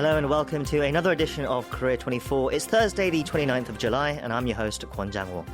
Hello and welcome to another edition of Korea 24. It's Thursday, the 29th of July, and I'm your host, Kwon Jang-woo.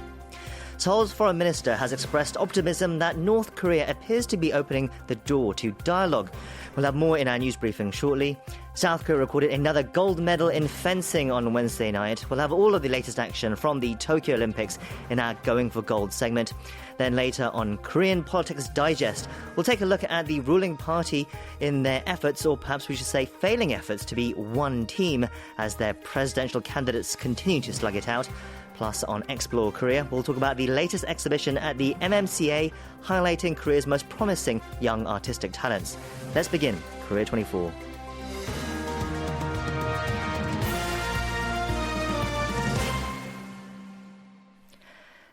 Seoul's foreign minister has expressed optimism that North Korea appears to be opening the door to dialogue. We'll have more in our news briefing shortly. South Korea recorded another gold medal in fencing on Wednesday night. We'll have all of the latest action from the Tokyo Olympics in our Going for Gold segment. Then later on Korean Politics Digest, we'll take a look at the ruling party in their efforts, or perhaps we should say failing efforts, to be one team as their presidential candidates continue to slug it out. Plus, on Explore Korea, we'll talk about the latest exhibition at the MMCA, highlighting Korea's most promising young artistic talents. Let's begin Korea 24.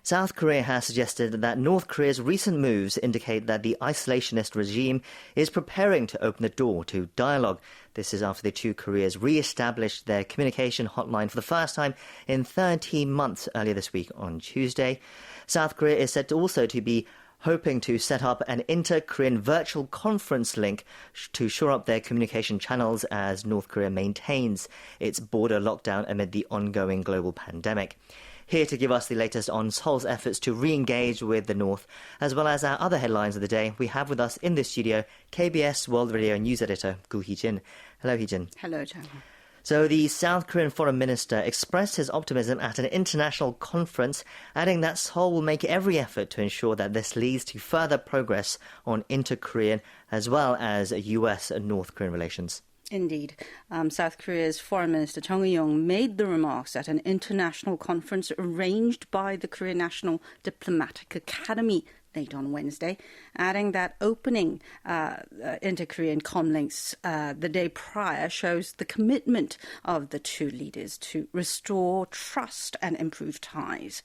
South Korea has suggested that North Korea's recent moves indicate that the isolationist regime is preparing to open the door to dialogue. This is after the two Koreas re-established their communication hotline for the first time in 13 months earlier this week on Tuesday. South Korea is said to also be hoping to set up an inter-Korean virtual conference link to shore up their communication channels as North Korea maintains its border lockdown amid the ongoing global pandemic. Here to give us the latest on Seoul's efforts to re-engage with the North, as well as our other headlines of the day, we have with us in the studio KBS World Radio News Editor Gu Hee-jin. Hello, Hee-jin. Hello, Chang. So the South Korean foreign minister expressed his optimism at an international conference, adding that Seoul will make every effort to ensure that this leads to further progress on inter-Korean as well as US and North Korean relations. Indeed. South Korea's Foreign Minister Chung Eui-yong made the remarks at an international conference arranged by the Korean National Diplomatic Academy late on Wednesday, adding that opening inter-Korean comlinks the day prior shows the commitment of the two leaders to restore trust and improve ties.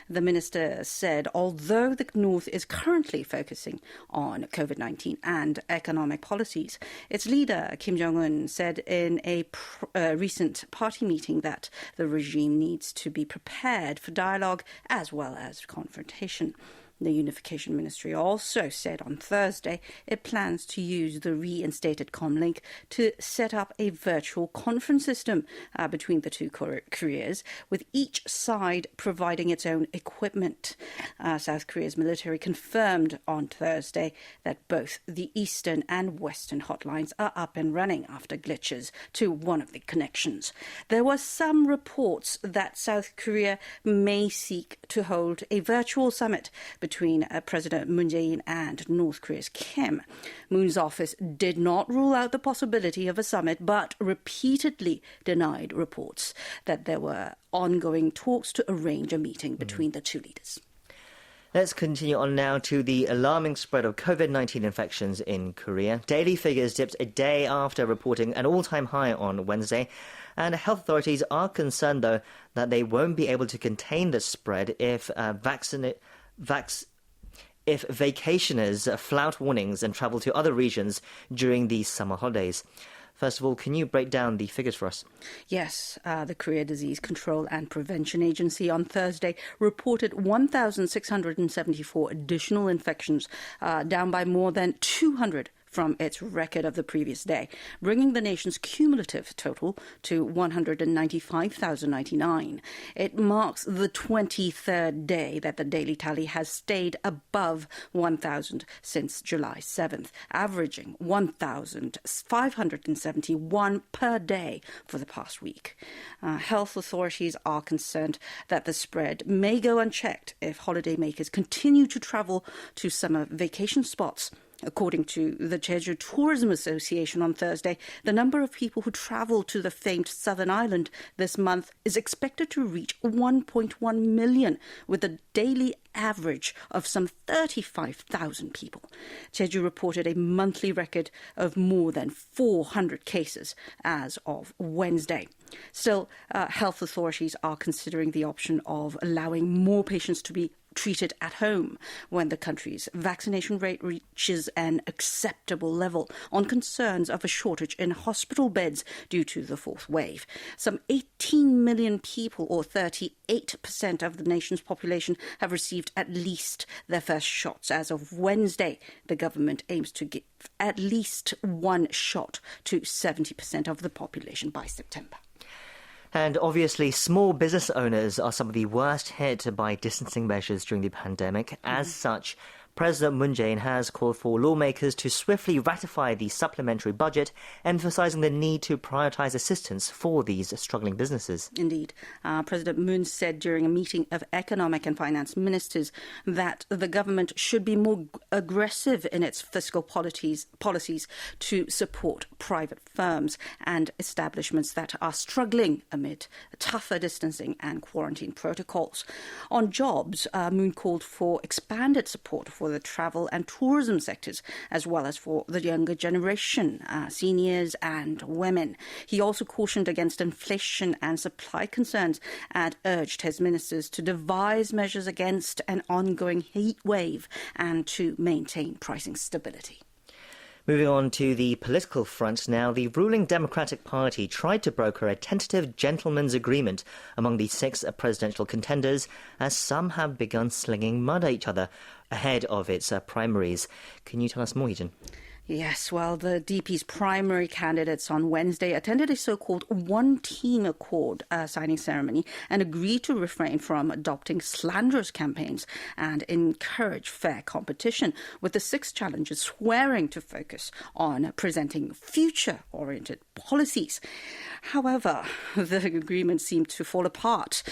The minister said although the North is currently focusing on COVID-19 and economic policies, its leader, Kim Jong-un, said in a recent party meeting that the regime needs to be prepared for dialogue as well as confrontation. The Unification Ministry also said on Thursday it plans to use the reinstated Comlink to set up a virtual conference system between the two Koreas, with each side providing its own equipment. South Korea's military confirmed on Thursday that both the eastern and western hotlines are up and running after glitches to one of the connections. There were some reports that South Korea may seek to hold a virtual summit between President Moon Jae-in and North Korea's Kim. Moon's office did not rule out the possibility of a summit, but repeatedly denied reports that there were ongoing talks to arrange a meeting between the two leaders. Let's continue on now to the alarming spread of COVID-19 infections in Korea. Daily figures dipped a day after reporting an all-time high on Wednesday. And health authorities are concerned, though, that they won't be able to contain the spread if vacationers flout warnings and travel to other regions during the summer holidays. First of all, can you break down the figures for us? Yes, the Korea Disease Control and Prevention Agency on Thursday reported 1,674 additional infections, down by more than 200 from its record of the previous day, bringing the nation's cumulative total to 195,099. It marks the 23rd day that the daily tally has stayed above 1,000 since July 7th, averaging 1,571 per day for the past week. Health authorities are concerned that the spread may go unchecked if holidaymakers continue to travel to summer vacation spots. According to the Jeju Tourism Association on Thursday, the number of people who travel to the famed southern island this month is expected to reach 1.1 million, with a daily average of some 35,000 people. Jeju reported a monthly record of more than 400 cases as of Wednesday. Still, health authorities are considering the option of allowing more patients to be treated at home when the country's vaccination rate reaches an acceptable level on concerns of a shortage in hospital beds due to the fourth wave. Some 18 million people, or 38% of the nation's population, have received at least their first shots as of Wednesday. The government aims to give at least one shot to 70% of the population by September. And obviously, small business owners are some of the worst hit by distancing measures during the pandemic. As such, President Moon Jae-in has called for lawmakers to swiftly ratify the supplementary budget, emphasizing the need to prioritize assistance for these struggling businesses. Indeed. President Moon said during a meeting of economic and finance ministers that the government should be more aggressive in its fiscal policies to support private firms and establishments that are struggling amid tougher distancing and quarantine protocols. On jobs, Moon called for expanded support for the travel and tourism sectors, as well as for the younger generation, seniors and women. He also cautioned against inflation and supply concerns and urged his ministers to devise measures against an ongoing heat wave and to maintain pricing stability. Moving on to the political front now, the ruling Democratic Party tried to broker a tentative gentleman's agreement among the 6 presidential contenders, as some have begun slinging mud at each other ahead of its primaries. Can you tell us more, Hee-jin? Yes, well, the DP's primary candidates on Wednesday attended a so-called one-team accord signing ceremony and agreed to refrain from adopting slanderous campaigns and encourage fair competition, with the 6 challengers swearing to focus on presenting future-oriented policies. However, the agreement seemed to fall apart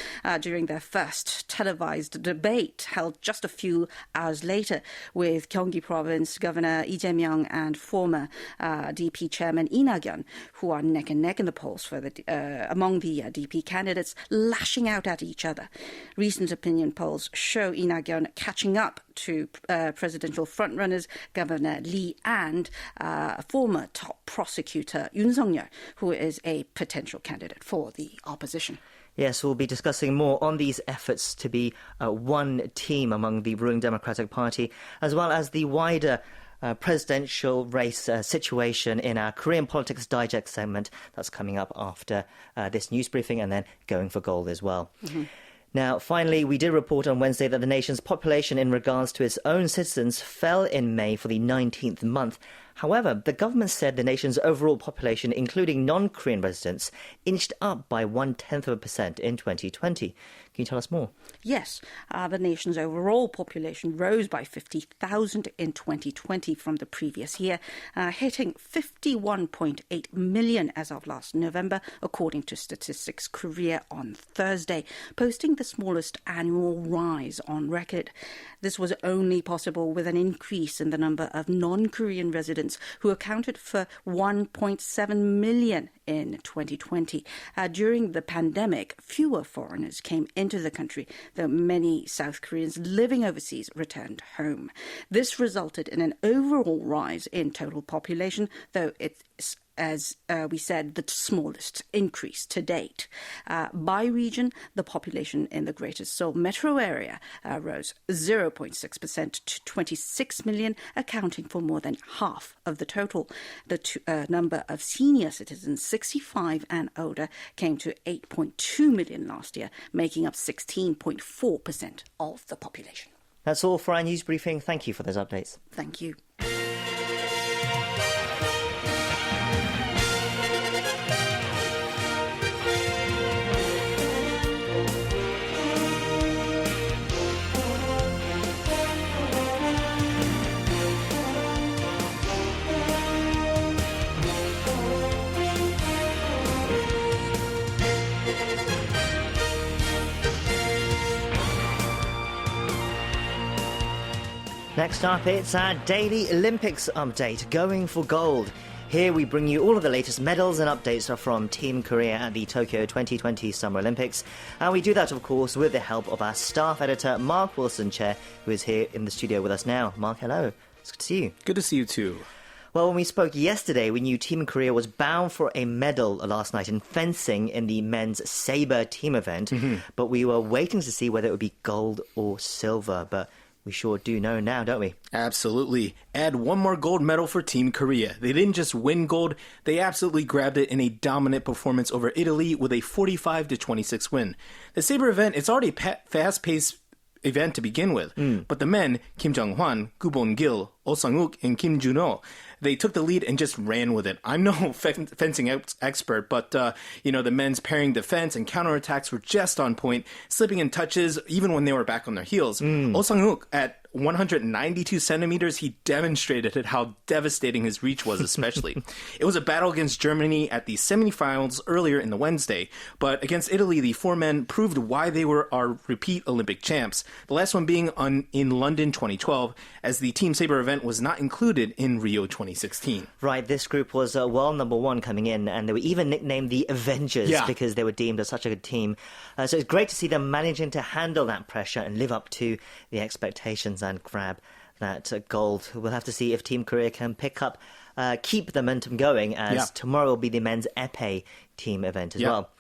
during their first televised debate held just a few hours later, with Gyeonggi Province Governor Lee Jae-myung and former DP Chairman Lee Na-kyun, who are neck and neck in the polls for among the DP candidates, lashing out at each other. Recent opinion polls show Lee Na-kyun catching up to presidential frontrunners Governor Lee and former top prosecutor Yoon Sung-yeol, who is a potential candidate for the opposition. Yes, we'll be discussing more on these efforts to be one team among the ruling Democratic Party, as well as the wider presidential race situation in our Korean Politics Digest segment that's coming up after this news briefing, and then Going for Gold as well. Now, finally, we did report on Wednesday that the nation's population in regards to its own citizens fell in May for the 19th month. However, the government said the nation's overall population, including non-Korean residents, inched up by 0.1% in 2020. Can you tell us more? Yes, the nation's overall population rose by 50,000 in 2020 from the previous year, hitting 51.8 million as of last November, according to Statistics Korea on Thursday, posting the smallest annual rise on record. This was only possible with an increase in the number of non-Korean residents who accounted for 1.7 million in 2020. During the pandemic, fewer foreigners came into the country, though many South Koreans living overseas returned home. This resulted in an overall rise in total population, though it's, as we said, the smallest increase to date. By region, the population in the Greater Seoul metro area rose 0.6% to 26 million, accounting for more than half of the total. The number of senior citizens 65 and older came to 8.2 million last year, making up 16.4% of the population. That's all for our news briefing. Thank you for those updates. Thank you. Next up, it's our daily Olympics update, Going for Gold. Here we bring you all of the latest medals and updates from Team Korea at the Tokyo 2020 Summer Olympics. And we do that, of course, with the help of our staff editor, Mark Wilson Chair, who is here in the studio with us now. Mark, hello. It's good to see you. Good to see you too. Well, when we spoke yesterday, we knew Team Korea was bound for a medal last night in fencing in the men's sabre team event, but we were waiting to see whether it would be gold or silver. But we sure do know now, don't we? Absolutely. Add one more gold medal for Team Korea. They didn't just win gold, they absolutely grabbed it in a dominant performance over Italy with a 45-26 win. The sabre event, it's already a fast-paced event to begin with, but the men, Kim Jung-hwan, Gu Bon-gil, Oh Sang-uk, and Kim Jun-ho, they took the lead and just ran with it. I'm no fencing expert, but, the men's pairing defense and counterattacks were just on point, slipping in touches even when they were back on their heels. Oh Sang-uk, at 192 centimeters, he demonstrated how devastating his reach was, especially. It was a battle against Germany at the semifinals earlier in the Wednesday, but against Italy, the four men proved why they were our repeat Olympic champs. The last one being in London 2012, as the Team Sabre event was not included in Rio 2016. Right, this group was world number one coming in, and they were even nicknamed the Avengers because they were deemed as such a good team. So it's great to see them managing to handle that pressure and live up to the expectations and grab that gold. We'll have to see if Team Korea can keep the momentum going, as tomorrow will be the men's épée team event as well.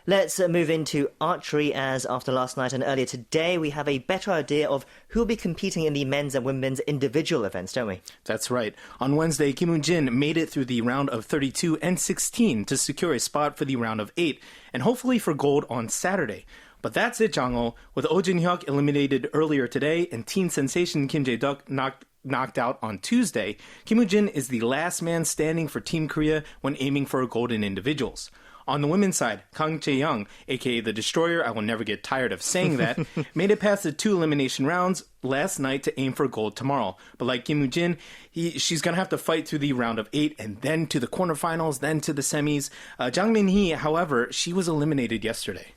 Let's move into archery, as after last night and earlier today, we have a better idea of who will be competing in the men's and women's individual events, don't we? That's right. On Wednesday, Kim Woo-jin made it through the round of 32 and 16 to secure a spot for the round of 8, and hopefully for gold on Saturday. But that's it, Jang-ho. With Oh Jin-hyuk eliminated earlier today and teen sensation Kim Jae-duk knocked out on Tuesday, Kim Woo-jin is the last man standing for Team Korea when aiming for gold in individuals. On the women's side, Kang Jae-young, a.k.a. the Destroyer, I will never get tired of saying that, made it past the 2 elimination rounds last night to aim for gold tomorrow. But like Kim Woo-jin, she's going to have to fight through the round of 8 and then to the quarterfinals, then to the semis. Jang Min-hee, however, she was eliminated yesterday.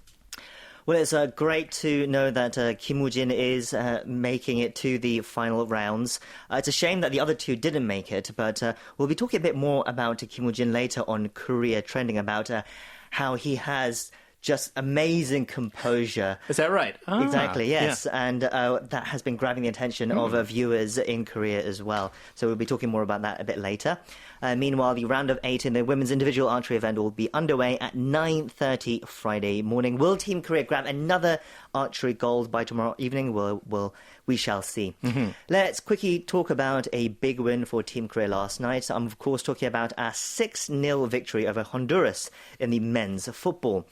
Well, it's great to know that Kim Woo-jin is making it to the final rounds. It's a shame that the other two didn't make it, but we'll be talking a bit more about Kim Woo-jin later on Korea Trending, about how he has just amazing composure. Is that right? Exactly, yes. Yeah. And that has been grabbing the attention of viewers in Korea as well. So we'll be talking more about that a bit later. Meanwhile, the round of 8 in the women's individual archery event will be underway at 9:30 Friday morning. Will Team Korea grab another archery gold by tomorrow evening? We shall see. Let's quickly talk about a big win for Team Korea last night. I'm, of course, talking about a 6-0 victory over Honduras in the men's football.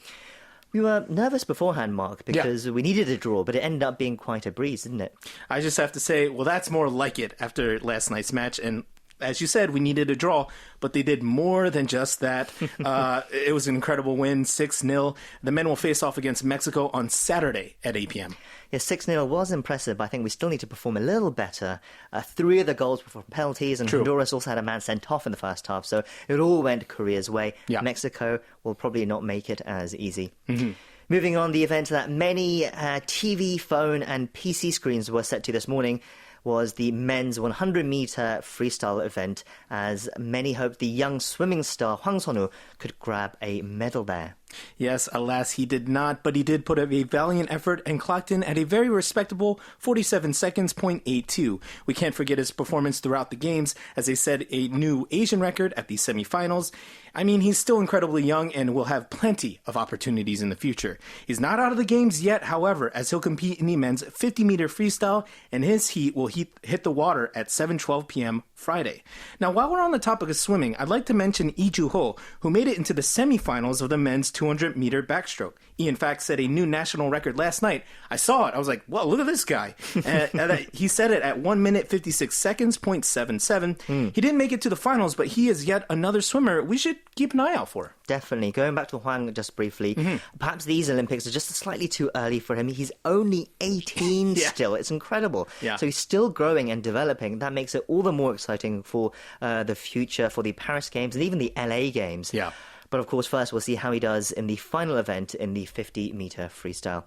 We were nervous beforehand, Mark, because we needed a draw, but it ended up being quite a breeze, didn't it? I just have to say, well, that's more like it after last night's match. And as you said, we needed a draw, but they did more than just that. It was an incredible win, 6-0. The men will face off against Mexico on Saturday at 8 p.m. Yeah, 6-0 was impressive, but I think we still need to perform a little better. 3 of the goals were from penalties, and Honduras also had a man sent off in the first half, so it all went Korea's way. Mexico will probably not make it as easy. Moving on, the event that many TV, phone and PC screens were set to this morning was the men's 100-meter freestyle event, as many hoped the young swimming star Hwang Sun-woo could grab a medal there. Yes, alas, he did not, but he did put up a valiant effort and clocked in at a very respectable 47 seconds, .82. We can't forget his performance throughout the games, as they set a new Asian record at the semifinals. I mean, he's still incredibly young and will have plenty of opportunities in the future. He's not out of the games yet, however, as he'll compete in the men's 50-meter freestyle, and his heat will hit the water at 7:12 p.m. Friday. Now, while we're on the topic of swimming, I'd like to mention Lee Ju-ho, who made it into the semifinals of the men's 200-meter backstroke. He, in fact, set a new national record last night. I saw it. I was like, well, look at this guy. He set it at 1 minute 56 seconds, .77. He didn't make it to the finals, but he is yet another swimmer we should keep an eye out for. Definitely. Going back to Hwang just briefly, perhaps these Olympics are just slightly too early for him. He's only 18 still. It's incredible. So he's still growing and developing. That makes it all the more exciting for the future, for the Paris Games and even the LA Games. But of course, first we'll see how he does in the final event in the 50-meter freestyle.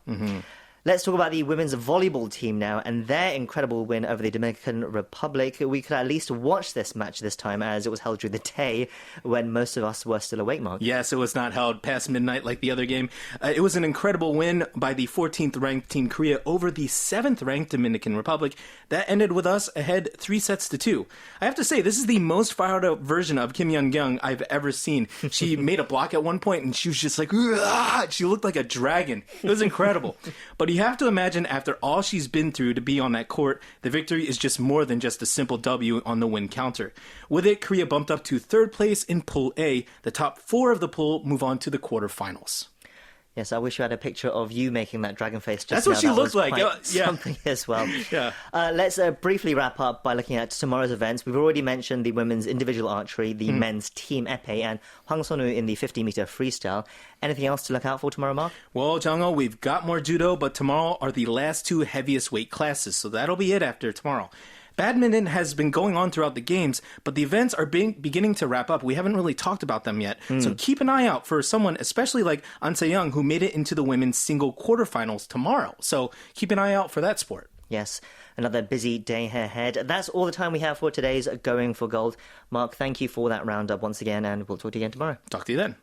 Let's talk about the women's volleyball team now and their incredible win over the Dominican Republic. We could at least watch this match this time as it was held during the day when most of us were still awake, Mark. Yes, it was not held past midnight like the other game. It was an incredible win by the 14th ranked Team Korea over the 7th ranked Dominican Republic. That ended with us ahead 3-2. I have to say, this is the most fired up version of Kim Yeon-kyung I've ever seen. She made a block at one point and she was just like, she looked like a dragon. It was incredible. But you have to imagine after all she's been through to be on that court, the victory is just more than just a simple W on the win counter. With it, Korea bumped up to 3rd place in Pool A. The top 4 of the pool move on to the quarterfinals. Yes, I wish you had a picture of you making that dragon face just That's now. what she That looked was like. quite Yeah. something as well. Yeah. Let's briefly wrap up by looking at tomorrow's events. We've already mentioned the women's individual archery, the men's team epee, and Hwang Sonu in the 50-meter freestyle. Anything else to look out for tomorrow, Mark? Well, Jang-ho, we've got more judo, but tomorrow are the last 2 heaviest weight classes, so that'll be it after tomorrow. Badminton has been going on throughout the games, but the events are beginning to wrap up. We haven't really talked about them yet. So keep an eye out for someone, especially like An Se-young, who made it into the women's single quarterfinals tomorrow. So keep an eye out for that sport. Yes, another busy day ahead. That's all the time we have for today's Going for Gold. Mark, thank you for that roundup once again, and we'll talk to you again tomorrow. Talk to you then.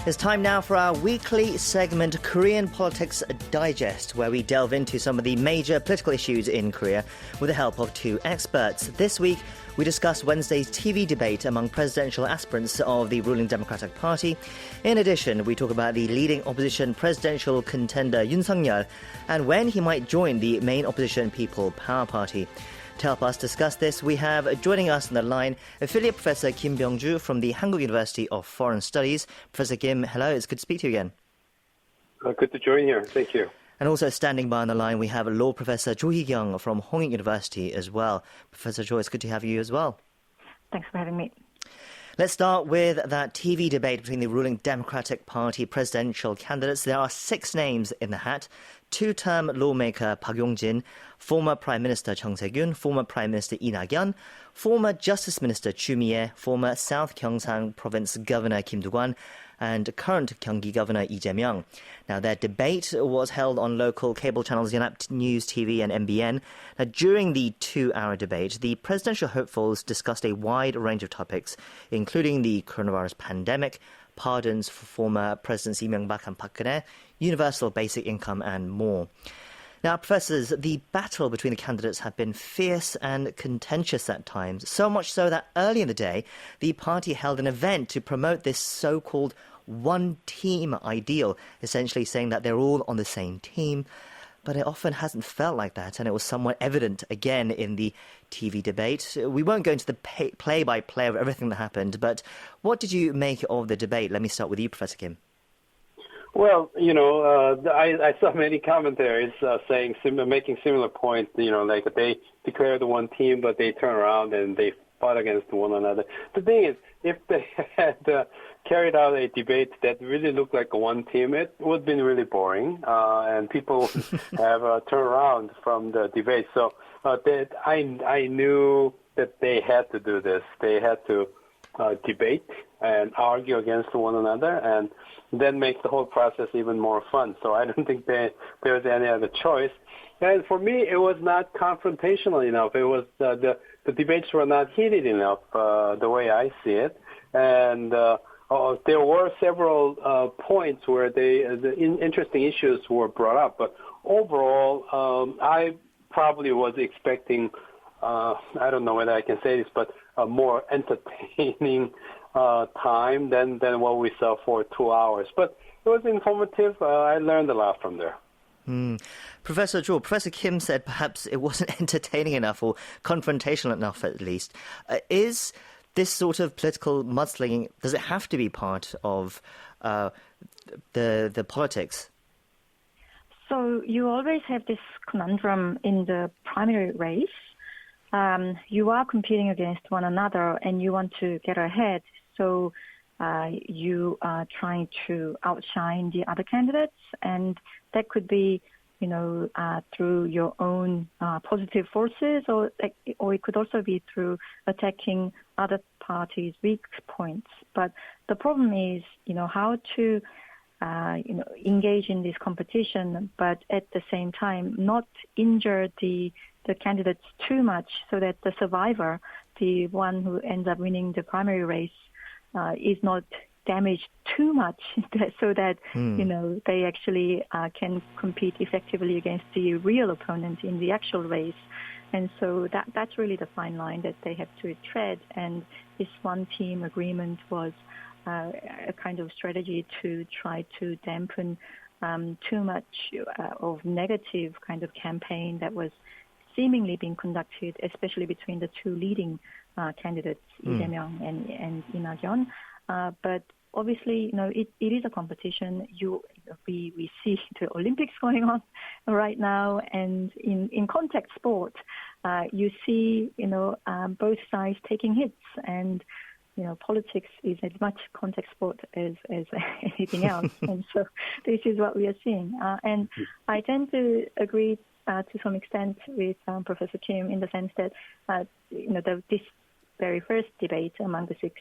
It's time now for our weekly segment, Korean Politics Digest, where we delve into some of the major political issues in Korea with the help of 2 experts. This week, we discuss Wednesday's TV debate among presidential aspirants of the ruling Democratic Party. In addition, we talk about the leading opposition presidential contender Yoon Suk-yeol and when he might join the main opposition People Power Party. To help us discuss this, we have joining us on the line affiliate Professor Kim Byung-ju from the Hankuk University of Foreign Studies. Professor Kim, hello, it's good to speak to you again. Good to join here. Thank you. And also standing by on the line, we have law professor Jo Hee-kyung from Hongik University as well. Professor Jo, it's good to have you as well. Thanks for having me. Let's start with that TV debate between the ruling Democratic Party presidential candidates. There are 6 names in the hat. 2-term lawmaker Park Yong-jin, former Prime Minister Chung Se-kyun, former Prime Minister Lee Na-kyun, former Justice Minister Chu Mi-ae, former South Gyeongsang Province Governor Kim Do-kwan, and current Gyeonggi Governor Lee Jae-myung. Now, their debate was held on local cable channels Yonhap News TV and MBN. Now, during the 2-hour debate, the presidential hopefuls discussed a wide range of topics, including the coronavirus pandemic, pardons for former Presidents Lee Myung-bak and Park Geun-hye, universal basic income, and more. Now, professors, the battle between the candidates have been fierce and contentious at times, so much so that early in the day, the party held an event to promote this so-called one-team ideal, essentially saying that they're all on the same team. But it often hasn't felt like that, and it was somewhat evident again in the TV debate. We won't go into the play-by-play of everything that happened, but what did you make of the debate? Let me start with you, Professor Kim. Well, I saw many commentaries making similar points. Like they declare the one team, but they turn around and they fought against one another. The thing is, if they had carried out a debate that really looked like a one team, it would have been really boring, and people have turned around from the debate. So that I knew that they had to do this. They had to debate and argue against one another, and then make the whole process even more fun. So I don't think there was any other choice. And for me, it was not confrontational enough. It was the debates were not heated enough, the way I see it. And there were several points where the interesting issues were brought up. But overall, I probably was expecting, I don't know whether I can say this, but a more entertaining time than what we saw for 2 hours. But it was informative. I learned a lot from there. Professor Jo, Professor Kim said perhaps it wasn't entertaining enough or confrontational enough at least. Is this sort of political mudslinging, does it have to be part of the politics? So you always have this conundrum in the primary race. You are competing against one another and you want to get ahead. So you are trying to outshine the other candidates, and that could be, through your own positive forces, or it could also be through attacking other parties' weak points. But the problem is, how to engage in this competition, but at the same time not injure the candidates too much, so that the survivor, the one who ends up winning the primary race, is not damaged too much, so that they actually can compete effectively against the real opponent in the actual race. And so that's really the fine line that they have to tread. And this one team agreement was a kind of strategy to try to dampen too much of negative kind of campaign that was seemingly being conducted, especially between the two leading candidates, Lee Jae-myung and Lee Na-kyun. But obviously, it is a competition. We see the Olympics going on right now, and in contact sport, you see both sides taking hits, and politics is as much contact sport as anything else. And so this is what we are seeing. And I tend to agree to some extent with Professor Kim in the sense that this very first debate among the 6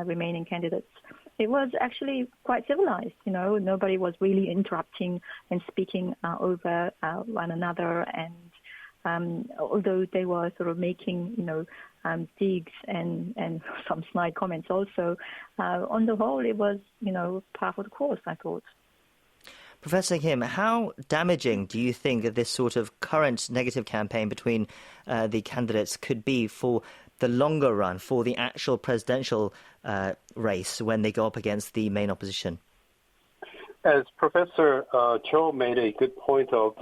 remaining candidates, it was actually quite civilized. Nobody was really interrupting and speaking over one another, and although they were sort of making digs and some snide comments also, on the whole it was par for the course, I thought. Professor Kim, how damaging do you think that this sort of current negative campaign between the candidates could be for the longer run, for the actual presidential race when they go up against the main opposition? As Professor Cho made a good point of,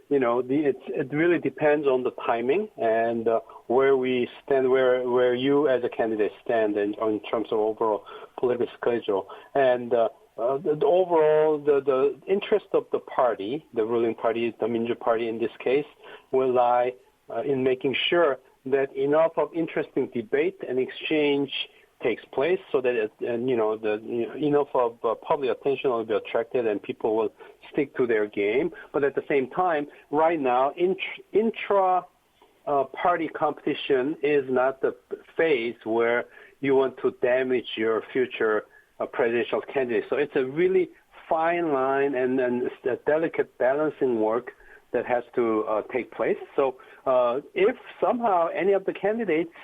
it really depends on the timing and where we stand, where you as a candidate stand in terms of overall political schedule. And the overall, the interest of the party, the ruling party, the Minju Party in this case, will lie in making sure that enough of interesting debate and exchange takes place, so that enough of public attention will be attracted and people will stick to their game. But at the same time, right now, intra-party competition is not the phase where you want to damage your future presidential candidate. So it's a really fine line and a delicate balancing work that has to take place. So if somehow any of the candidates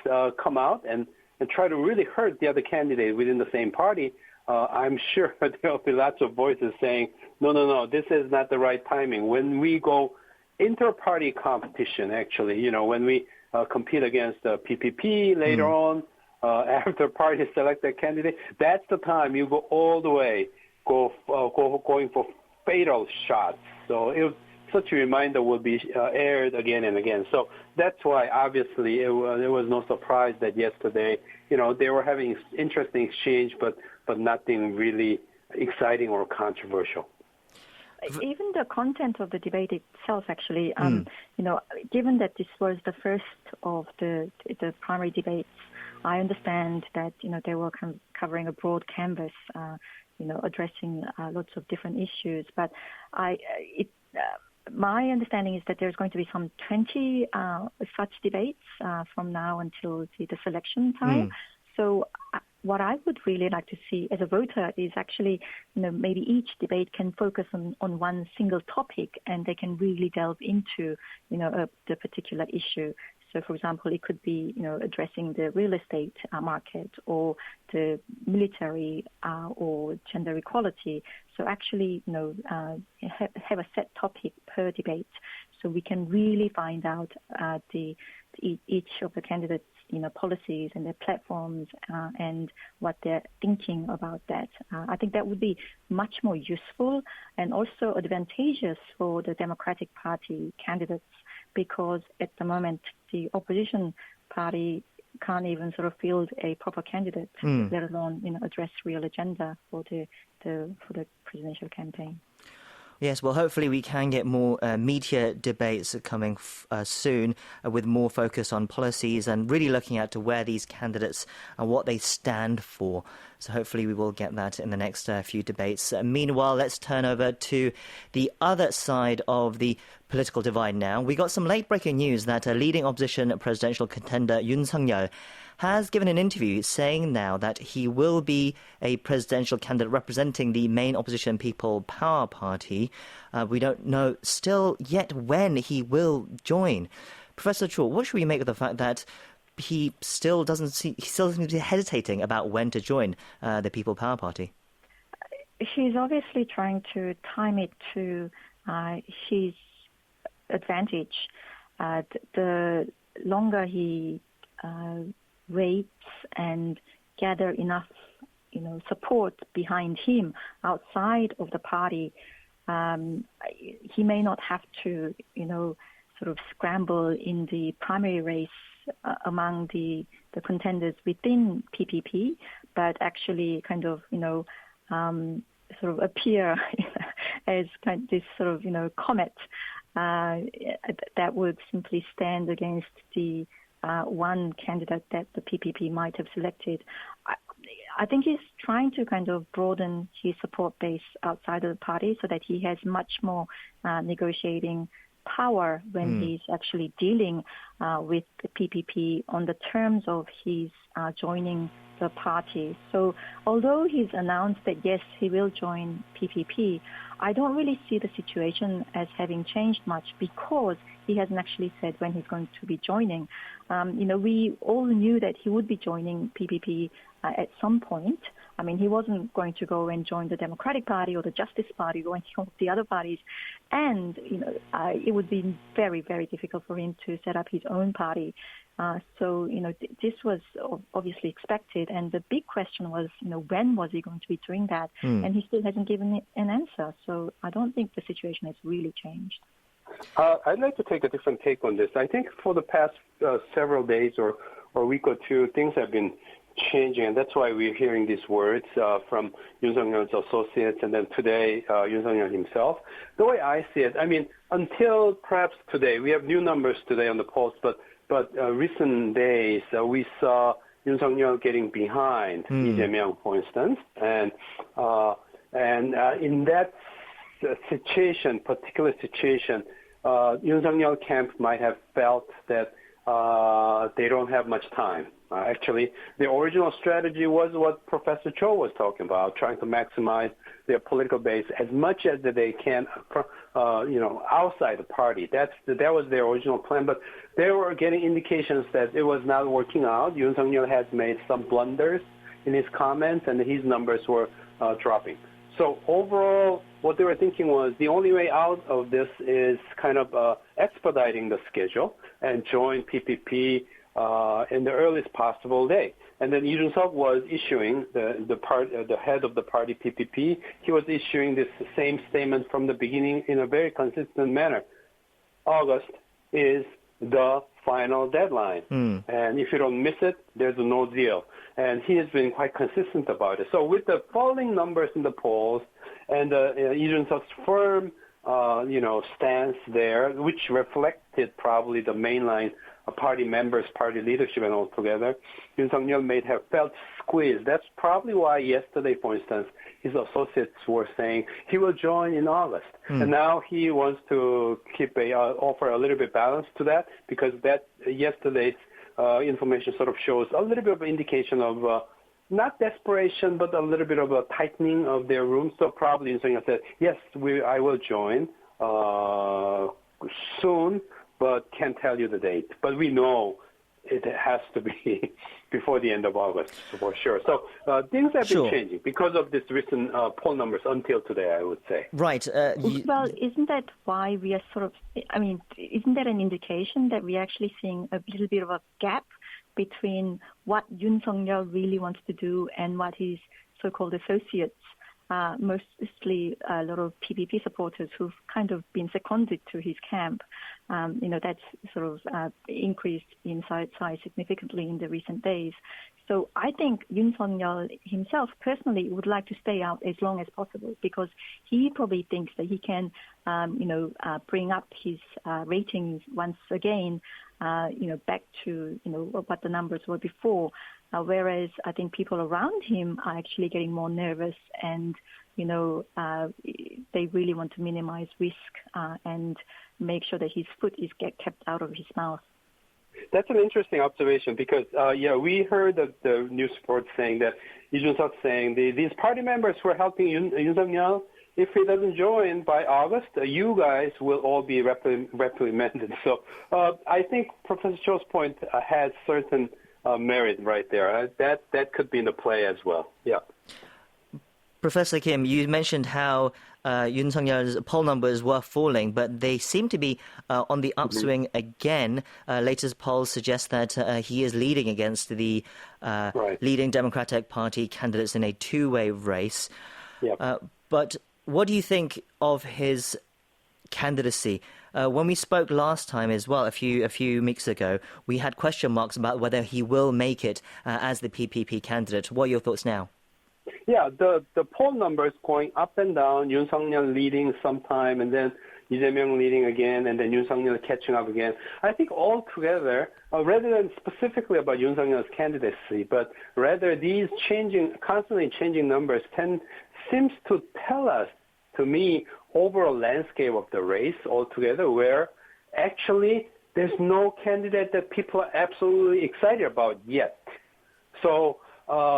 come out and try to really hurt the other candidate within the same party, I'm sure there will be lots of voices saying, no, this is not the right timing. When we go inter-party competition, actually, when we compete against the PPP later on, after parties select their candidate, that's the time you go all the way, going for fatal shots. So such a reminder will be aired again and again. So that's why, obviously, it was no surprise that yesterday, they were having interesting exchange, but nothing really exciting or controversial. Even the content of the debate itself, actually, given that this was the first of the primary debates, I understand that, they were covering a broad canvas, addressing lots of different issues. But my understanding is that there's going to be some 20 such debates from now until the selection time. So what I would really like to see as a voter is actually, maybe each debate can focus on one single topic, and they can really delve into, the particular issue. So, for example, it could be, addressing the real estate market, or the military, or gender equality. So actually, have a set topic per debate, so we can really find out each of the candidates' policies and their platforms, and what they're thinking about that. I think that would be much more useful and also advantageous for the Democratic Party candidates, because at the moment the opposition party can't even sort of field a proper candidate, let alone address real agenda for the presidential campaign. Yes, well, hopefully we can get more media debates coming soon with more focus on policies and really looking at to where these candidates and what they stand for. So hopefully we will get that in the next few debates. Meanwhile, let's turn over to the other side of the political divide now. We got some late-breaking news that a leading opposition presidential contender, Yoon Suk-yeol, has given an interview saying now that he will be a presidential candidate representing the main opposition People Power Party. We don't know still yet when he will join. Professor Cho, what should we make of the fact that he still seems to be hesitating about when to join the People Power Party? He's obviously trying to time it to his advantage. The longer he waits and gather enough, support behind him outside of the party, he may not have to, sort of scramble in the primary race among the contenders within PPP, but actually kind of, sort of appear as kind of this sort of, comet that would simply stand against the one candidate that the PPP might have selected. I think he's trying to kind of broaden his support base outside of the party so that he has much more negotiating power when he's actually dealing with the PPP on the terms of his joining the party. So although he's announced that, yes, he will join PPP, I don't really see the situation as having changed much because he hasn't actually said when he's going to be joining. We all knew that he would be joining PPP at some point. I mean, he wasn't going to go and join the Democratic Party or the Justice Party or any of the other parties. And, it would be very, very difficult for him to set up his own party. So, this was obviously expected. And the big question was, when was he going to be doing that? And he still hasn't given an answer. So I don't think the situation has really changed. I'd like to take a different take on this. I think for the past several days or week or two, things have been changing, and that's why we're hearing these words from Yoon Suk-yeol's associates, and then today, Yoon Suk-yeol himself. The way I see it, I mean, until perhaps today, we have new numbers today on the polls, but recent days, we saw Yoon Suk-yeol getting behind Lee Jae-myung, for instance, and in that particular situation, Yoon Suk-yeol camp might have felt that they don't have much time. Actually, the original strategy was what Professor Cho was talking about, trying to maximize their political base as much as they can, outside the party. That was their original plan, but they were getting indications that it was not working out. Yoon Suk-yeol has made some blunders in his comments, and his numbers were dropping. So overall, what they were thinking was the only way out of this is kind of expediting the schedule and join PPP in the earliest possible day. And then Lee Jun-suk was issuing the head of the party PPP. He was issuing this same statement from the beginning in a very consistent manner. August is the final deadline, and if you don't miss it, there's no deal. And he has been quite consistent about it. So with the falling numbers in the polls and Lee Jun-suk's firm, stance there, which reflected probably the mainline party members, party leadership, and all together, Yoon Suk-yeol may have felt squeezed. That's probably why yesterday, for instance, his associates were saying he will join in August. And now he wants to keep offer a little bit balance to that, because that yesterday's information sort of shows a little bit of indication of not desperation, but a little bit of a tightening of their room. So probably Yoon Suk-yeol said, yes, I will join soon, but can't tell you the date. But we know it has to be before the end of August, for sure. So things have been changing because of this recent poll numbers until today, I would say. Right. Well, isn't that why we are isn't that an indication that we're actually seeing a little bit of a gap between what Yoon Suk-yeol really wants to do and what his so-called associates mostly a lot of PPP supporters who've kind of been seconded to his camp. That's sort of increased in size significantly in the recent days. So I think Yoon Suk-yeol himself personally would like to stay out as long as possible because he probably thinks that he can, bring up his ratings once again, back to, what the numbers were before. Whereas I think people around him are actually getting more nervous and, they really want to minimize risk and make sure that his foot is kept out of his mouth. That's an interesting observation because, we heard the news report saying that Lee Jun-suk saying these party members who are helping Yoon Suk-yeol, if he doesn't join by August, you guys will all be reprimanded. So I think Professor Cho's point has certain merit right there. That could be in the play as well. Yeah. Professor Kim, you mentioned how Yoon Suk-yeol's poll numbers were falling, but they seem to be on the upswing again. Latest polls suggest that he is leading against the leading Democratic Party candidates in a two-way race. Yep. But what do you think of his candidacy? When we spoke last time as well, a few weeks ago, we had question marks about whether he will make it as the PPP candidate. What are your thoughts now? Yeah, the poll numbers going up and down, Yoon Suk-yeol leading sometime, and then Lee Jae-myung leading again, and then Yoon Suk-yeol catching up again. I think all together, rather than specifically about Yoon Suk-yeol's candidacy, but rather these constantly changing numbers seems to tell us, to me, overall landscape of the race altogether, where actually there's no candidate that people are absolutely excited about yet. So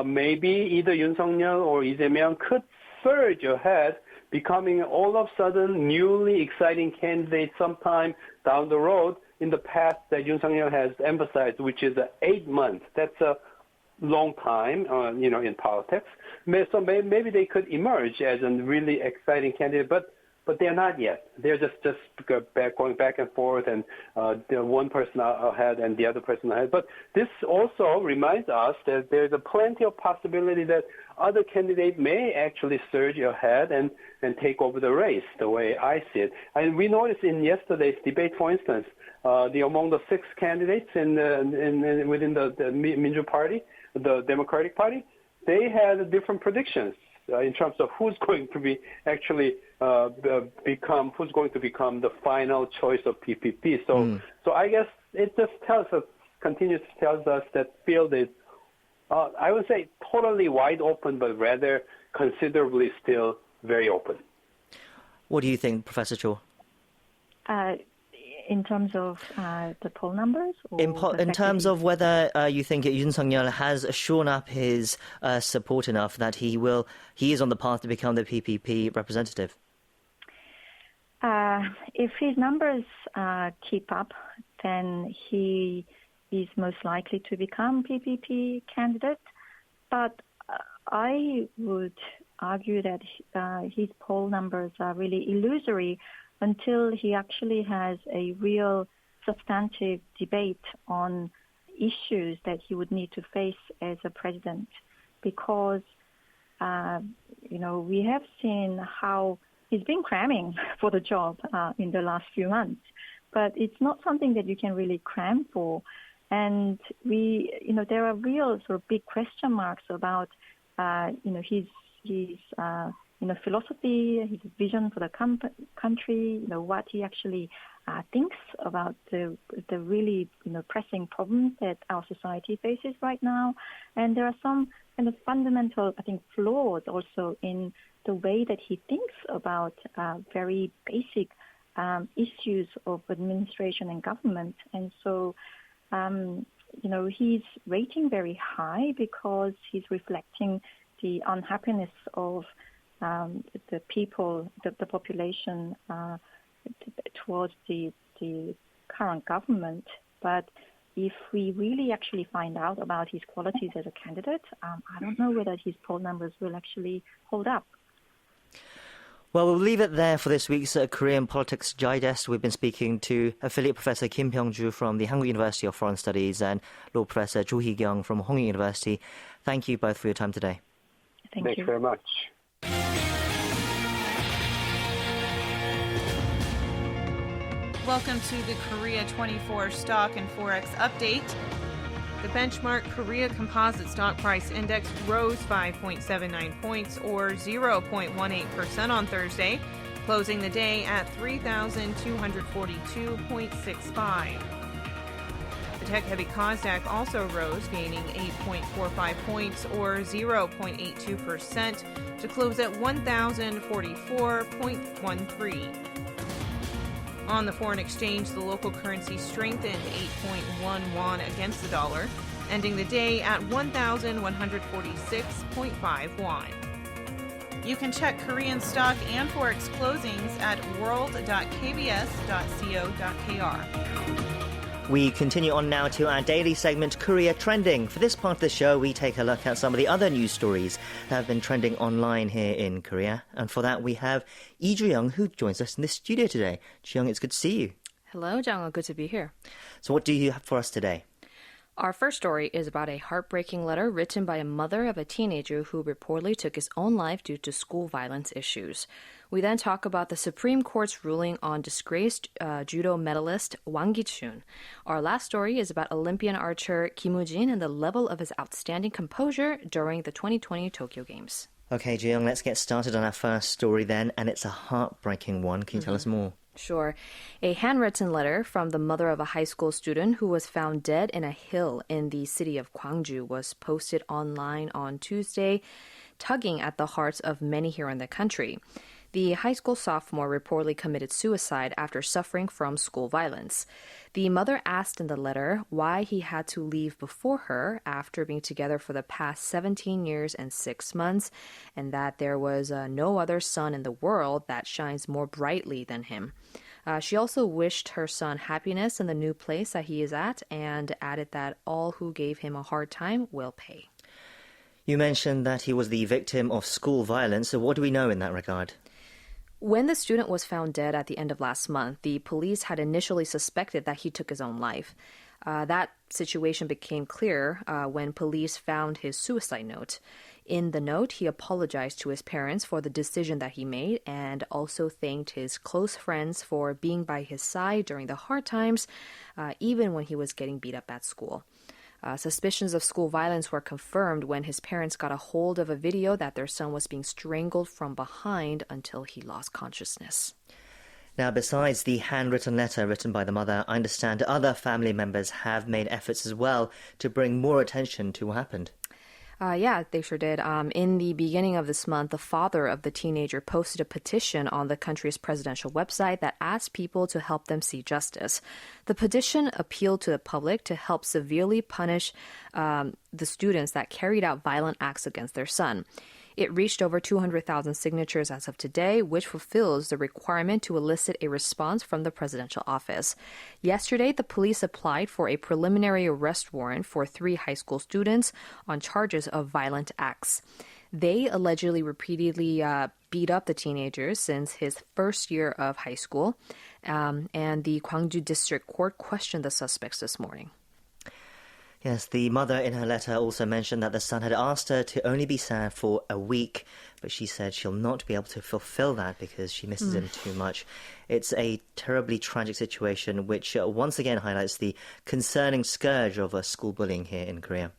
maybe either Yoon Suk-yeol or Lee Jae-myung could surge ahead, becoming all of a sudden newly exciting candidate sometime down the road in the path that Yoon Suk-yeol has emphasized, which is 8 months. That's a long time, in politics. So maybe they could emerge as a really exciting candidate, but they're not yet. They're just going back and forth, and one person ahead and the other person ahead. But this also reminds us that there's a plenty of possibility that other candidates may actually surge ahead and take over the race, the way I see it. And we noticed in yesterday's debate, for instance, among the 6 candidates within the Minju Party, the Democratic Party, they had different predictions in terms of who's going to be actually who's going to become the final choice of PPP. So I guess it just continues to tell us that field is, I would say, totally wide open, but rather considerably still very open. What do you think, Professor Cho? In terms of the poll numbers? Or in terms of whether you think Yoon Suk-yeol has shorn up his support enough that he is on the path to become the PPP representative? If his numbers keep up, then he is most likely to become PPP candidate. But I would argue that his poll numbers are really illusory until he actually has a real substantive debate on issues that he would need to face as a president. Because, we have seen how he's been cramming for the job in the last few months. But it's not something that you can really cram for. And there are real sort of big question marks about, his philosophy, his vision for the country, what he actually thinks about the really, pressing problems that our society faces right now. And there are some kind of fundamental, I think, flaws also in the way that he thinks about very basic issues of administration and government. And so, he's rating very high because he's reflecting the unhappiness of the people, the population towards the current government. But if we really actually find out about his qualities as a candidate, I don't know whether his poll numbers will actually hold up. Well, we'll leave it there for this week's Korean Politics Digest. We've been speaking to Affiliate Professor Kim Pyeong-ju from the Hankuk University of Foreign Studies and Law Professor Cho Hee-kyung from Hongik University. Thank you both for your time today. Thank you very much. Welcome to the Korea 24 Stock and Forex Update. The benchmark Korea Composite Stock Price Index rose 5.79 points or 0.18% on Thursday, closing the day at 3,242.65. The tech-heavy Kosdaq also rose, gaining 8.45 points or 0.82% to close at 1,044.13. On the foreign exchange, the local currency strengthened 8.1 won against the dollar, ending the day at 1,146.5 won. You can check Korean stock and forex closings at world.kbs.co.kr. We continue on now to our daily segment, Korea Trending. For this part of the show, we take a look at some of the other news stories that have been trending online here in Korea. And for that, we have Lee Ju-young, who joins us in the studio today. Ju-young, it's good to see you. Hello, Jang-woo. Good to be here. So what do you have for us today? Our first story is about a heartbreaking letter written by a mother of a teenager who reportedly took his own life due to school violence issues. We then talk about the Supreme Court's ruling on disgraced judo medalist Wang Gi-chun. Our last story is about Olympian archer Kim Woo-jin and the level of his outstanding composure during the 2020 Tokyo Games. Okay, Ji-young, let's get started on our first story then, and it's a heartbreaking one. Can you tell us more? Sure. A handwritten letter from the mother of a high school student who was found dead in a hill in the city of Gwangju was posted online on Tuesday, tugging at the hearts of many here in the country. The high school sophomore reportedly committed suicide after suffering from school violence. The mother asked in the letter why he had to leave before her after being together for the past 17 years and 6 months, and that there was no other son in the world that shines more brightly than him. She also wished her son happiness in the new place that he is at and added that all who gave him a hard time will pay. You mentioned that he was the victim of school violence, so what do we know in that regard? When the student was found dead at the end of last month, the police had initially suspected that he took his own life. That situation became clear when police found his suicide note. In the note, he apologized to his parents for the decision that he made and also thanked his close friends for being by his side during the hard times, even when he was getting beat up at school. Suspicions of school violence were confirmed when his parents got a hold of a video that their son was being strangled from behind until he lost consciousness. Now, besides the handwritten letter written by the mother, I understand other family members have made efforts as well to bring more attention to what happened. Yeah, they sure did. In the beginning of this month, the father of the teenager posted a petition on the country's presidential website that asked people to help them see justice. The petition appealed to the public to help severely punish the students that carried out violent acts against their son. It reached over 200,000 signatures as of today, which fulfills the requirement to elicit a response from the presidential office. Yesterday, the police applied for a preliminary arrest warrant for 3 high school students on charges of violent acts. They allegedly repeatedly beat up the teenagers since his first year of high school, and the Gwangju District Court questioned the suspects this morning. Yes, the mother in her letter also mentioned that the son had asked her to only be sad for a week, but she said she'll not be able to fulfill that because she misses him too much. It's a terribly tragic situation which once again highlights the concerning scourge of school bullying here in Korea.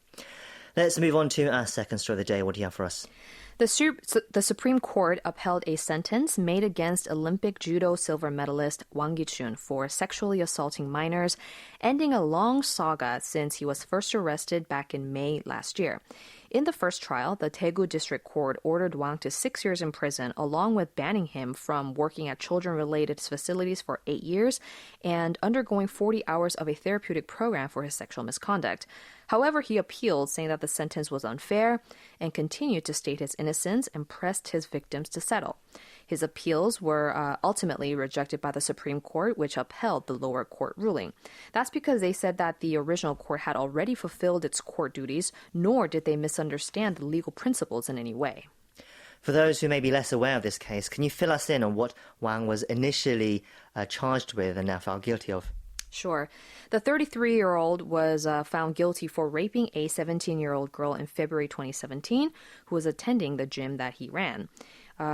Let's move on to our second story of the day. What do you have for us? The Supreme Court upheld a sentence made against Olympic judo silver medalist Wang Gi-chun for sexually assaulting minors, ending a long saga since he was first arrested back in May last year. In the first trial, the Daegu District Court ordered Wang to 6 years in prison, along with banning him from working at children-related facilities for 8 years and undergoing 40 hours of a therapeutic program for his sexual misconduct. However, he appealed, saying that the sentence was unfair and continued to state his innocence and pressed his victims to settle. His appeals were ultimately rejected by the Supreme Court, which upheld the lower court ruling. That's because they said that the original court had already fulfilled its court duties, nor did they misunderstand the legal principles in any way. For those who may be less aware of this case, can you fill us in on what Wang was initially charged with and now found guilty of? Sure. The 33-year-old was found guilty for raping a 17-year-old girl in February 2017 who was attending the gym that he ran.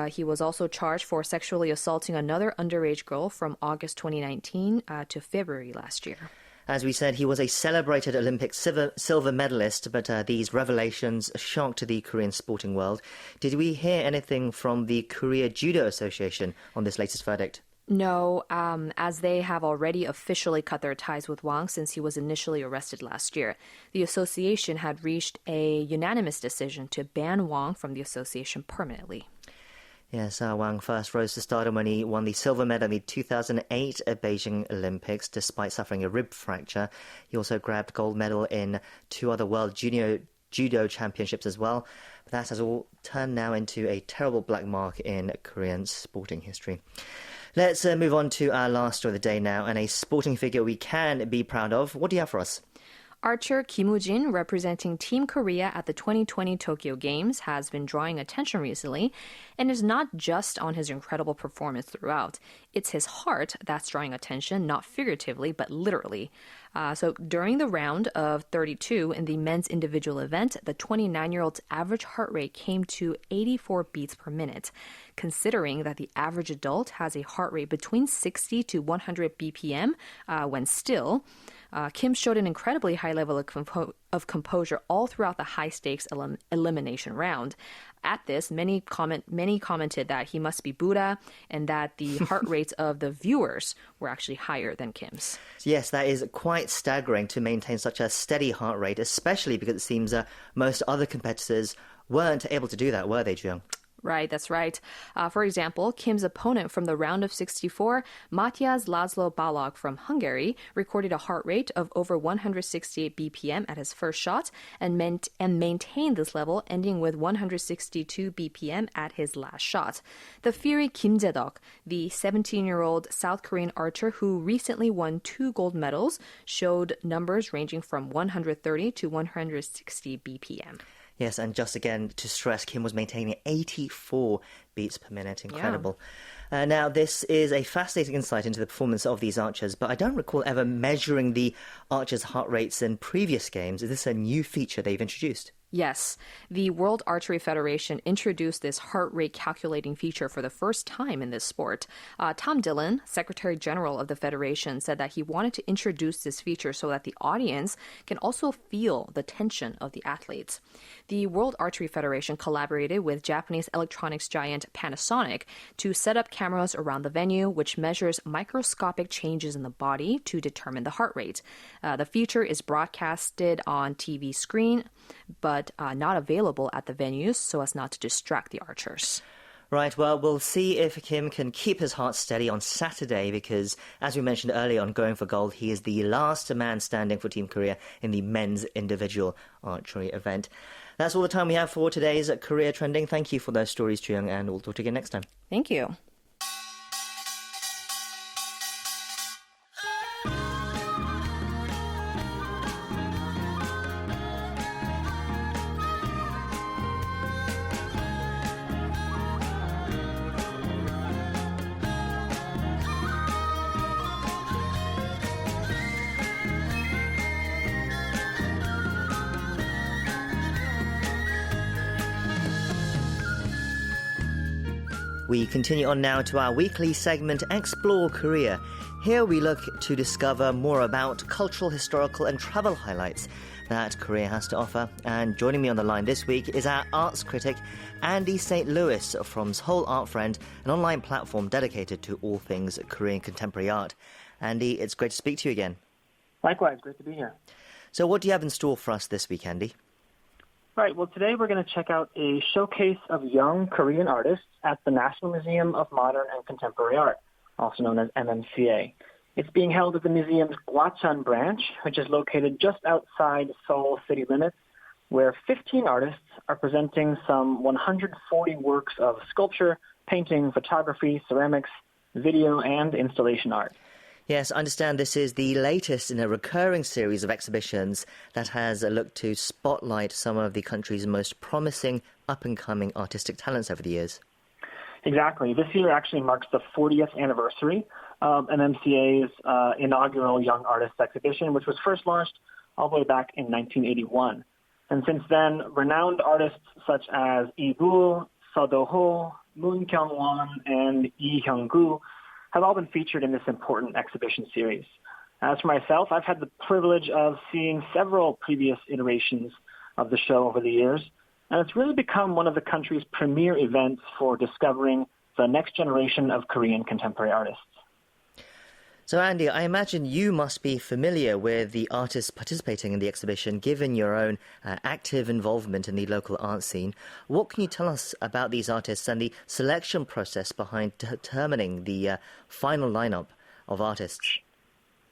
He was also charged for sexually assaulting another underage girl from August 2019 to February last year. As we said, he was a celebrated Olympic silver medalist, but these revelations shocked the Korean sporting world. Did we hear anything from the Korea Judo Association on this latest verdict? No, as they have already officially cut their ties with Wang since he was initially arrested last year. The association had reached a unanimous decision to ban Wang from the association permanently. Yes, Wang first rose to stardom when he won the silver medal in the 2008 Beijing Olympics, despite suffering a rib fracture. He also grabbed gold medal in 2 other World Junior Judo Championships as well. But that has all turned now into a terrible black mark in Korean sporting history. Let's move on to our last story of the day now, and a sporting figure we can be proud of. What do you have for us? Archer Kim Woo-jin, representing Team Korea at the 2020 Tokyo Games, has been drawing attention recently, and is not just on his incredible performance throughout. It's his heart that's drawing attention, not figuratively, but literally. So during the round of 32 in the men's individual event, the 29-year-old's average heart rate came to 84 beats per minute. Considering that the average adult has a heart rate between 60 to 100 BPM when still, Kim showed an incredibly high level of composure all throughout the high-stakes elimination round. At this, many commented that he must be Buddha and that the heart rates of the viewers were actually higher than Kim's. Yes, that is quite staggering to maintain such a steady heart rate, especially because it seems most other competitors weren't able to do that, were they, Jung? Right, that's right. For example, Kim's opponent from the round of 64, Matthias Laszlo Balog from Hungary, recorded a heart rate of over 168 BPM at his first shot and maintained this level, ending with 162 BPM at his last shot. The Fury Kim Jae-deok, the 17-year-old South Korean archer who recently won 2 gold medals, showed numbers ranging from 130 to 160 BPM. Yes, and just again to stress, Kim was maintaining 84 beats per minute. Incredible. Yeah. Now, this is a fascinating insight into the performance of these archers, but I don't recall ever measuring the archers' heart rates in previous games. Is this a new feature they've introduced? Yes, the World Archery Federation introduced this heart rate calculating feature for the first time in this sport. Tom Dillon, Secretary General of the Federation, said that he wanted to introduce this feature so that the audience can also feel the tension of the athletes. The World Archery Federation collaborated with Japanese electronics giant Panasonic to set up cameras around the venue, which measures microscopic changes in the body to determine the heart rate. The feature is broadcasted on TV screen, but not available at the venues so as not to distract the archers. Right, well, we'll see if Kim can keep his heart steady on Saturday because, as we mentioned earlier on Going for Gold, he is the last man standing for Team Korea in the men's individual archery event. That's all the time we have for today's Korea Trending. Thank you for those stories, Chuyung, and we'll talk to you again next time. Thank you. We continue on now to our weekly segment, Explore Korea. Here we look to discover more about cultural, historical and travel highlights that Korea has to offer. And joining me on the line this week is our arts critic, Andy St. Louis from Seoul Art Friend, an online platform dedicated to all things Korean contemporary art. Andy, it's great to speak to you again. Likewise, great to be here. So what do you have in store for us this week, Andy? Right, well, today we're going to check out a showcase of young Korean artists at the National Museum of Modern and Contemporary Art, also known as MMCA. It's being held at the museum's Gwacheon branch, which is located just outside Seoul city limits, where 15 artists are presenting some 140 works of sculpture, painting, photography, ceramics, video, and installation art. Yes, I understand this is the latest in a recurring series of exhibitions that has looked to spotlight some of the country's most promising up-and-coming artistic talents over the years. Exactly. This year actually marks the 40th anniversary of MMCA's inaugural Young Artists exhibition, which was first launched all the way back in 1981. And since then, renowned artists such as Lee Boo, Seo Do-ho, Moon Kyung-won, and Lee Hyung-gu have all been featured in this important exhibition series. As for myself, I've had the privilege of seeing several previous iterations of the show over the years, and it's really become one of the country's premier events for discovering the next generation of Korean contemporary artists. So, Andy, I imagine you must be familiar with the artists participating in the exhibition, given your own active involvement in the local art scene. What can you tell us about these artists and the selection process behind determining the final lineup of artists?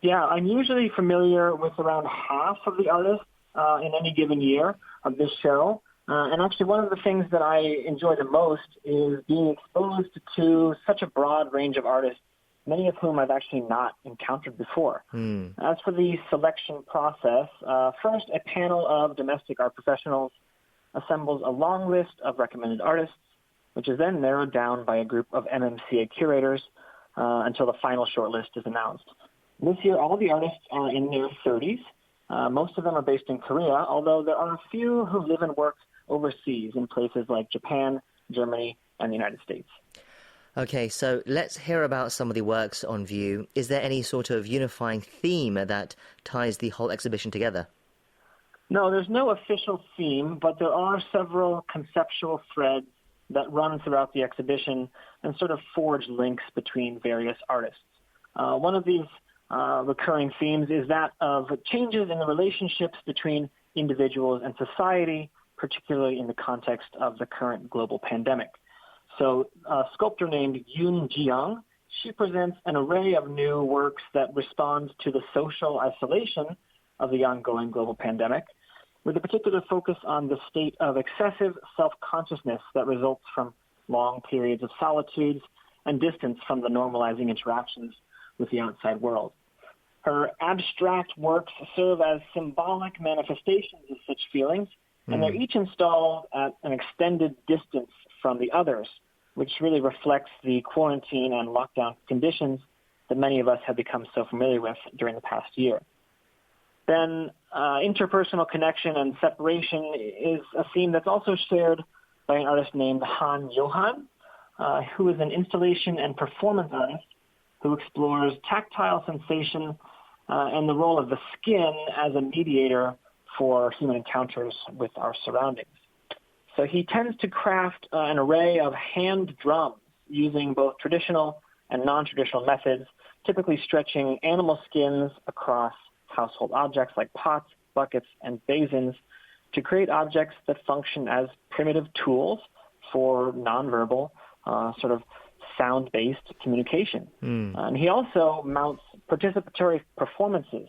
Yeah, I'm usually familiar with around half of the artists in any given year of this show. And actually, one of the things that I enjoy the most is being exposed to such a broad range of artists, many of whom I've actually not encountered before. As for the selection process, first, a panel of domestic art professionals assembles a long list of recommended artists, which is then narrowed down by a group of MMCA curators until the final shortlist is announced. This year, all the artists are in their 30s. Most of them are based in Korea, although there are a few who live and work overseas in places like Japan, Germany, and the United States. Okay, so let's hear about some of the works on view. Is there any sort of unifying theme that ties the whole exhibition together? No, there's no official theme, but there are several conceptual threads that run throughout the exhibition and sort of forge links between various artists. One of these recurring themes is that of changes in the relationships between individuals and society, particularly in the context of the current global pandemic. So a sculptor named Yoon Ji-young, she presents an array of new works that respond to the social isolation of the ongoing global pandemic, with a particular focus on the state of excessive self-consciousness that results from long periods of solitude and distance from the normalizing interactions with the outside world. Her abstract works serve as symbolic manifestations of such feelings, and they're each installed at an extended distance from the others, which really reflects the quarantine and lockdown conditions that many of us have become so familiar with during the past year. Then interpersonal connection and separation is a theme that's also shared by an artist named Han Johan, who is an installation and performance artist who explores tactile sensation and the role of the skin as a mediator for human encounters with our surroundings. So he tends to craft an array of hand drums using both traditional and non-traditional methods, typically stretching animal skins across household objects like pots, buckets, and basins to create objects that function as primitive tools for nonverbal, sort of sound-based communication. And he also mounts participatory performances,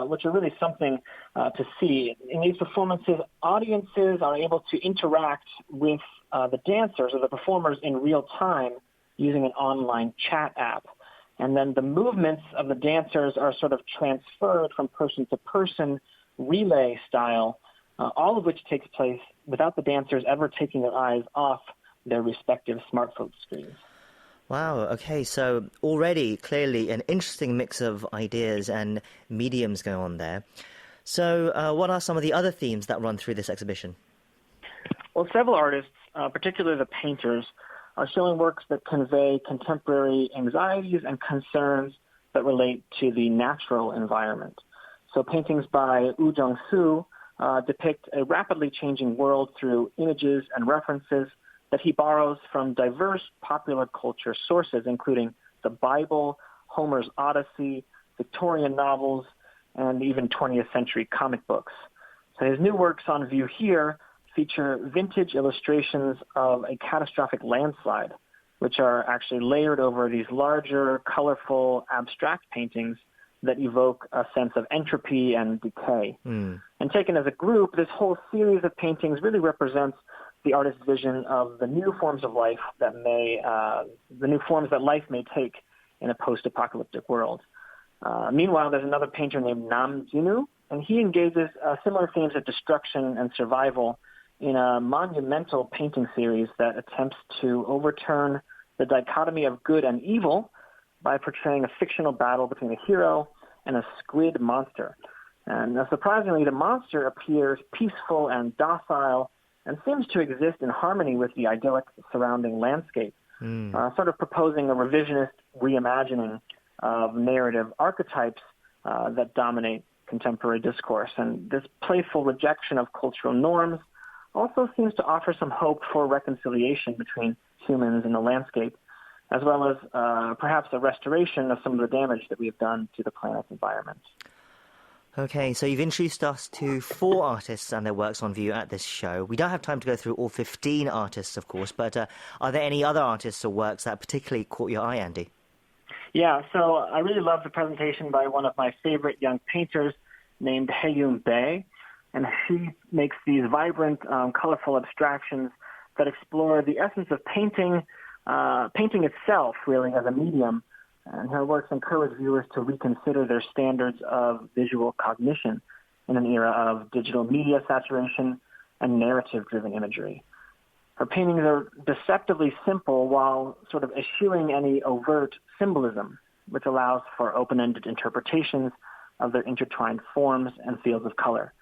which are really something to see. In these performances, audiences are able to interact with the dancers or the performers in real time using an online chat app. And then the movements of the dancers are sort of transferred from person to person, relay style, all of which takes place without the dancers ever taking their eyes off their respective smartphone screens. Wow, okay, so already clearly an interesting mix of ideas and mediums going on there. So what are some of the other themes that run through this exhibition? Well, several artists, particularly the painters, are showing works that convey contemporary anxieties and concerns that relate to the natural environment. So paintings by Woo Jung-soo depict a rapidly changing world through images and references that he borrows from diverse popular culture sources, including the Bible, Homer's Odyssey, Victorian novels, and even 20th century comic books. So his new works on view here feature vintage illustrations of a catastrophic landslide, which are actually layered over these larger, colorful, abstract paintings that evoke a sense of entropy and decay. And taken as a group, this whole series of paintings really represents the artist's vision of the new forms of life that the new forms that life may take in a post-apocalyptic world. Meanwhile, there's another painter named Nam Jinu, and he engages similar themes of destruction and survival in a monumental painting series that attempts to overturn the dichotomy of good and evil by portraying a fictional battle between a hero and a squid monster. And surprisingly, the monster appears peaceful and docile and seems to exist in harmony with the idyllic surrounding landscape, sort of proposing a revisionist reimagining of narrative archetypes that dominate contemporary discourse. And this playful rejection of cultural norms also seems to offer some hope for reconciliation between humans and the landscape, as well as perhaps a restoration of some of the damage that we've done to the planet's environment. Okay, so you've introduced us to 4 artists and their works on view at this show. We don't have time to go through all 15 artists, of course, but are there any other artists or works that particularly caught your eye, Andy? Yeah, so I really love the presentation by one of my favorite young painters named Hae-yoon Bae, and she makes these vibrant, colorful abstractions that explore the essence of painting itself, really, as a medium. And her works encourage viewers to reconsider their standards of visual cognition in an era of digital media saturation and narrative-driven imagery. Her paintings are deceptively simple while sort of eschewing any overt symbolism, which allows for open-ended interpretations of their intertwined forms and fields of color.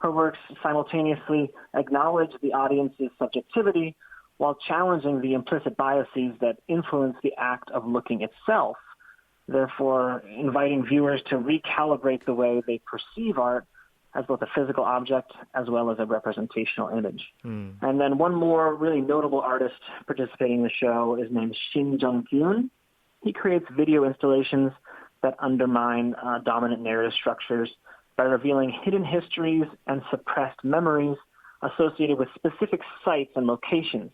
Her works simultaneously acknowledge the audience's subjectivity while challenging the implicit biases that influence the act of looking itself, therefore inviting viewers to recalibrate the way they perceive art as both a physical object as well as a representational image. And then one more really notable artist participating in the show is named Shin Jung-kyun. He creates video installations that undermine dominant narrative structures by revealing hidden histories and suppressed memories associated with specific sites and locations,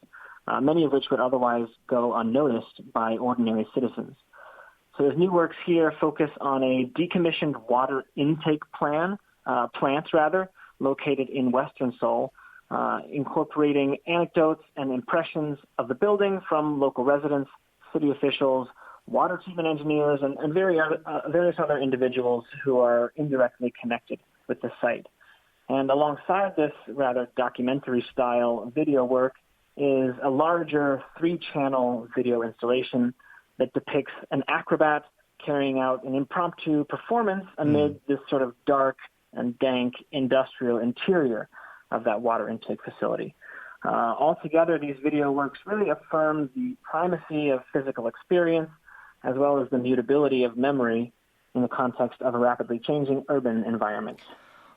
many of which would otherwise go unnoticed by ordinary citizens. So his new works here focus on a decommissioned water intake plant located in Western Seoul, incorporating anecdotes and impressions of the building from local residents, city officials, water treatment engineers, and various other individuals who are indirectly connected with the site. And alongside this rather documentary-style video work is a larger 3-channel video installation that depicts an acrobat carrying out an impromptu performance amid this sort of dark and dank industrial interior of that water intake facility. Altogether, these video works really affirm the primacy of physical experience as well as the mutability of memory in the context of a rapidly changing urban environment.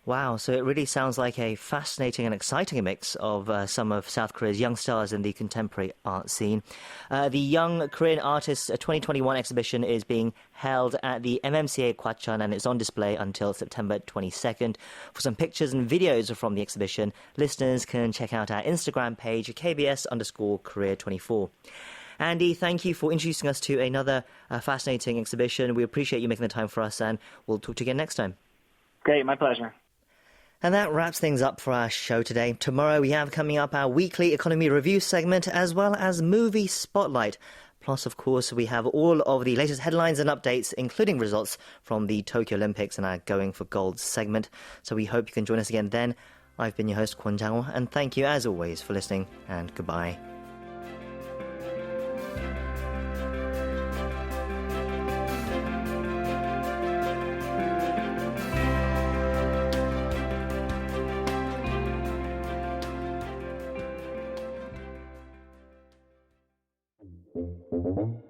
Wow, so it really sounds like a fascinating and exciting mix of some of South Korea's young stars in the contemporary art scene. The Young Korean Artists 2021 exhibition is being held at the MMCA Gwacheon and it's on display until September 22nd. For some pictures and videos from the exhibition, listeners can check out our Instagram page, KBS_Korea24. Andy, thank you for introducing us to another fascinating exhibition. We appreciate you making the time for us and we'll talk to you again next time. Great, my pleasure. And that wraps things up for our show today. Tomorrow we have coming up our weekly economy review segment as well as movie spotlight. Plus, of course, we have all of the latest headlines and updates, including results from the Tokyo Olympics and our Going for Gold segment. So we hope you can join us again then. I've been your host, Kwon Jang-woo, and thank you as always for listening and goodbye. Thank you.